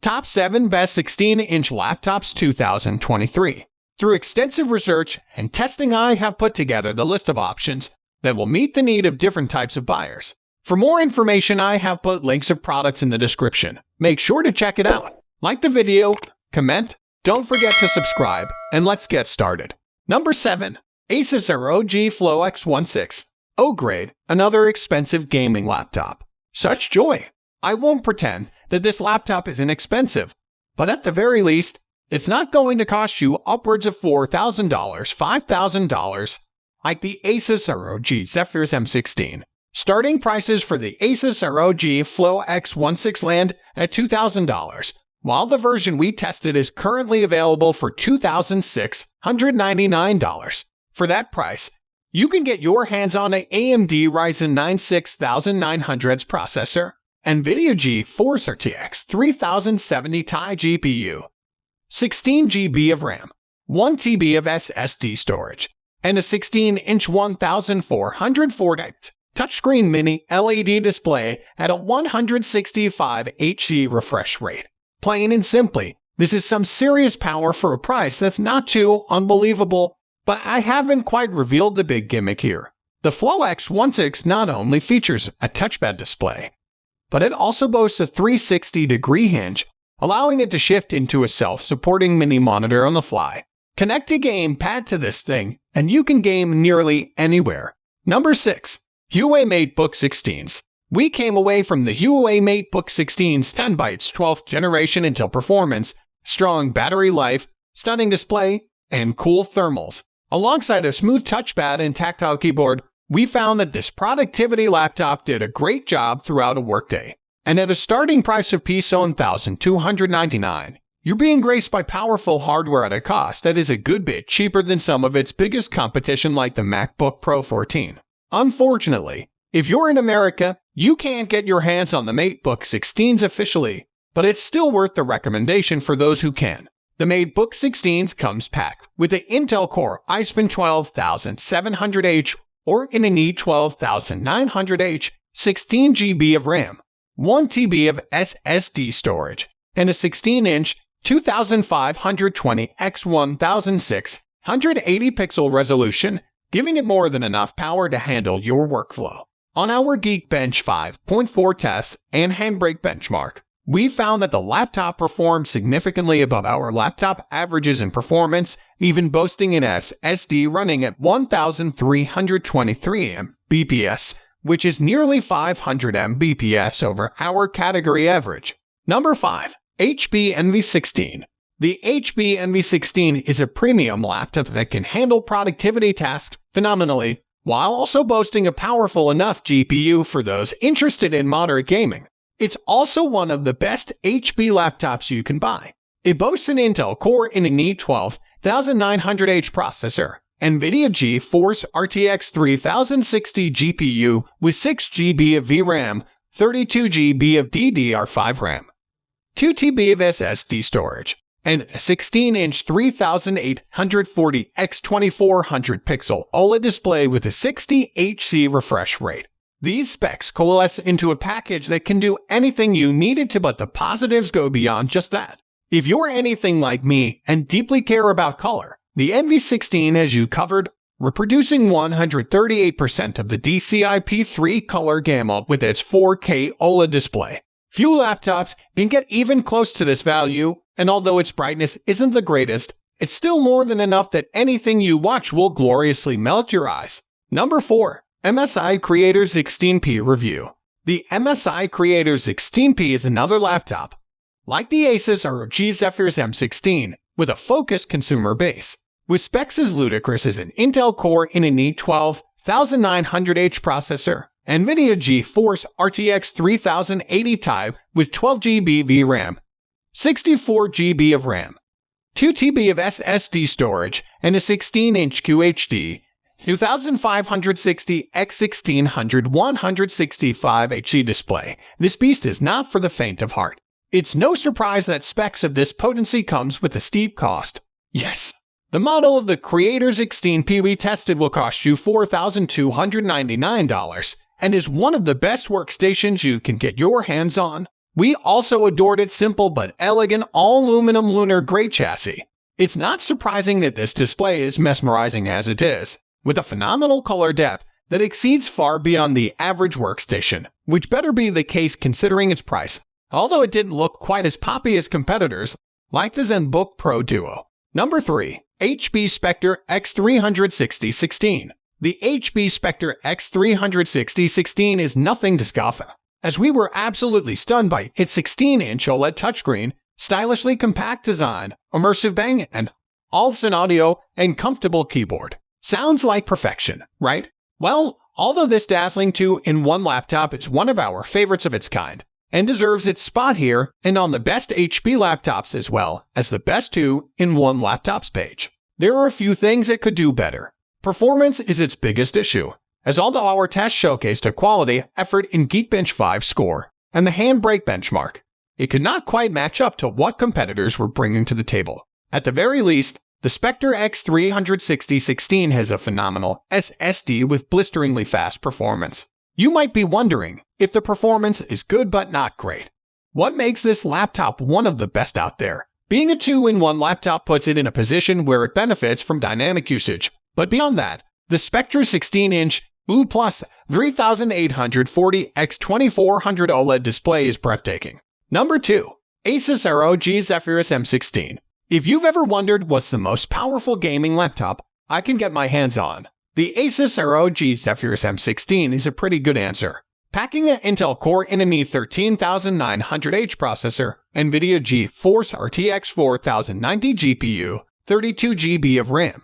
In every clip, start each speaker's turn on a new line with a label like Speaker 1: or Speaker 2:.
Speaker 1: Top 7 Best 16-Inch Laptops 2023. Through extensive research and testing, I have put together the list of options that will meet the need of different types of buyers. For more information, I have put links of products in the description. Make sure to check it out. Like the video, comment, don't forget to subscribe, and let's get started. Number 7. Asus ROG Flow X16. O-grade, another expensive gaming laptop. Such joy! I won't pretend that this laptop is inexpensive, but at the very least, it's not going to cost you upwards of $4,000, $5,000 like the Asus ROG Zephyrus M16. Starting prices for the Asus ROG Flow X16 land at $2,000, while the version we tested is currently available for $2,699. For that price, you can get your hands on an AMD Ryzen 9 6900X processor, NVIDIA GeForce RTX 3070 Ti GPU, 16 GB of RAM, 1 TB of SSD storage, and a 16-inch 1440 touchscreen mini LED display at a 165 Hz refresh rate. Plain and simply, this is some serious power for a price that's not too unbelievable. But I haven't quite revealed the big gimmick here. The Flow X16 not only features a touchpad display, but it also boasts a 360-degree hinge, allowing it to shift into a self-supporting mini monitor on the fly. Connect a gamepad to this thing, and you can game nearly anywhere. Number 6. Huawei MateBook 16s. We came away from the Huawei MateBook 16's 10 by its 12th generation Intel performance, strong battery life, stunning display, and cool thermals. Alongside a smooth touchpad and tactile keyboard, we found that this productivity laptop did a great job throughout a workday. And at a starting price of $1,299, you're being graced by powerful hardware at a cost that is a good bit cheaper than some of its biggest competition like the MacBook Pro 14. Unfortunately, if you're in America, you can't get your hands on the MateBook 16s officially, but it's still worth the recommendation for those who can. The MateBook 16s comes packed with the Intel Core i7-12700H or in an i12900H, 16 GB of RAM, 1 TB of SSD storage, and a 16-inch 2520 x 1680 pixel resolution, giving it more than enough power to handle your workflow. On our Geekbench 5.4 test and Handbrake benchmark, we found that the laptop performed significantly above our laptop averages in performance, even boasting an SSD running at 1,323 Mbps, which is nearly 500 Mbps over our category average. Number 5. HP Envy 16. The HP Envy 16 is a premium laptop that can handle productivity tasks phenomenally, while also boasting a powerful enough GPU for those interested in moderate gaming. It's also one of the best HP laptops you can buy. It boasts an Intel Core in an i12900H processor, NVIDIA GeForce RTX 3060 GPU with 6 GB of VRAM, 32 GB of DDR5 RAM, 2 TB of SSD storage, and a 16-inch 3840 x 2400 pixel OLED display with a 60 Hz refresh rate. These specs coalesce into a package that can do anything you need it to, but the positives go beyond just that. If you're anything like me and deeply care about color, the Envy 16 has you covered, reproducing 138% of the DCI-P3 color gamut with its 4K OLED display. Few laptops can get even close to this value, and although its brightness isn't the greatest, it's still more than enough that anything you watch will gloriously melt your eyes. Number 4. MSI Creator Z16P review. The MSI Creator Z16P is another laptop, like the Asus ROG Zephyrus M16, with a focused consumer base. With specs as ludicrous as an Intel Core in an i12900H processor, NVIDIA GeForce RTX 3080 Ti with 12 GB VRAM, 64 GB of RAM, 2 TB of SSD storage, and a 16-inch QHD 2560 x 1600 165 Hz display. This beast is not for the faint of heart. It's no surprise that specs of this potency comes with a steep cost. Yes, the model of the Creator Z16P we tested will cost you $4,299 and is one of the best workstations you can get your hands on. We also adored its simple but elegant all-aluminum lunar gray chassis. It's not surprising that this display is mesmerizing as it is, with a phenomenal color depth that exceeds far beyond the average workstation, which better be the case considering its price, although it didn't look quite as poppy as competitors like the ZenBook Pro Duo. Number 3. HP Spectre X360-16. The HP Spectre X360-16 is nothing to scoff at, as we were absolutely stunned by its 16-inch OLED touchscreen, stylishly compact design, immersive bang and Olufsen audio, and comfortable keyboard. Sounds like perfection, right? Well, although this dazzling 2-in-1 laptop is one of our favorites of its kind, and deserves its spot here and on the best HP laptops as well as the best 2-in-1 laptops page, there are a few things it could do better. Performance is its biggest issue, as although our test showcased a quality effort in Geekbench 5 score and the Handbrake benchmark, it could not quite match up to what competitors were bringing to the table. At the very least, the Spectre X360-16 has a phenomenal SSD with blisteringly fast performance. You might be wondering if the performance is good but not great. What makes this laptop one of the best out there? Being a 2-in-1 laptop puts it in a position where it benefits from dynamic usage, but beyond that, the Spectre 16-inch U+ 3840x2400 OLED display is breathtaking. Number 2. Asus ROG Zephyrus M16. If you've ever wondered what's the most powerful gaming laptop I can get my hands on, the Asus ROG Zephyrus M16 is a pretty good answer. Packing an Intel Core i3 13900H processor, NVIDIA GeForce RTX 4090 GPU, 32 GB of RAM,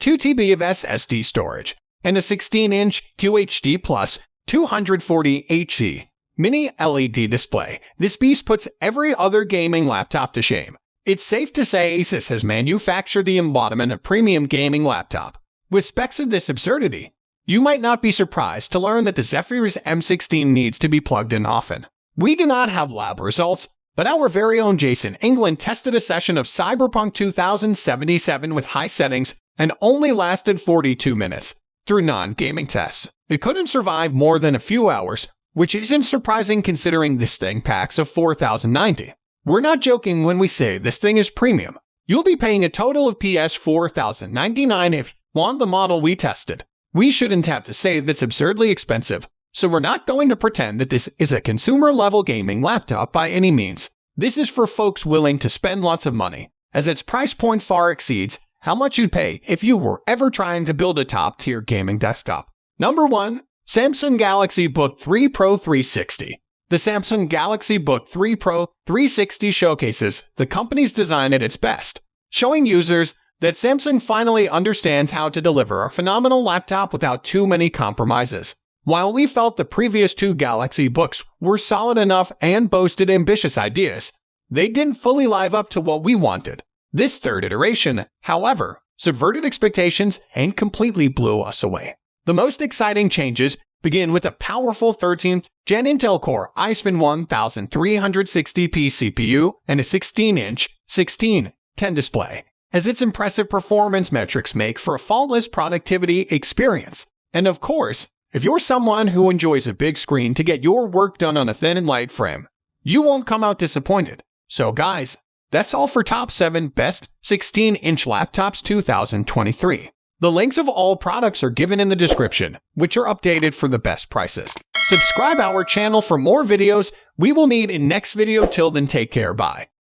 Speaker 1: 2 TB of SSD storage, and a 16-inch QHD Plus 240Hz mini LED display, this beast puts every other gaming laptop to shame. It's safe to say Asus has manufactured the embodiment of premium gaming laptop. With specs of this absurdity, you might not be surprised to learn that the Zephyrus M16 needs to be plugged in often. We do not have lab results, but our very own Jason England tested a session of Cyberpunk 2077 with high settings and only lasted 42 minutes. Through non-gaming tests, it couldn't survive more than a few hours, which isn't surprising considering this thing packs a 4090. We're not joking when we say this thing is premium. You'll be paying a total of PS 4099 if you want the model we tested. We shouldn't have to say that's absurdly expensive, so we're not going to pretend that this is a consumer-level gaming laptop by any means. This is for folks willing to spend lots of money, as its price point far exceeds how much you'd pay if you were ever trying to build a top-tier gaming desktop. Number 1. Samsung Galaxy Book 3 Pro 360. The Samsung Galaxy Book 3 Pro 360 showcases the company's design at its best, showing users that Samsung finally understands how to deliver a phenomenal laptop without too many compromises. While we felt the previous 2 Galaxy Books were solid enough and boasted ambitious ideas, they didn't fully live up to what we wanted. This third iteration, however, subverted expectations and completely blew us away. The most exciting changes begin with a powerful 13th Gen Intel Core i7 1360p CPU and a 16-inch 16:10 display, as its impressive performance metrics make for a faultless productivity experience. And of course, if you're someone who enjoys a big screen to get your work done on a thin and light frame, you won't come out disappointed. So guys, that's all for Top 7 Best 16-inch Laptops 2023. The links of all products are given in the description, which are updated for the best prices. Subscribe our channel for more videos. We will meet in next video. Till then, take care. Bye.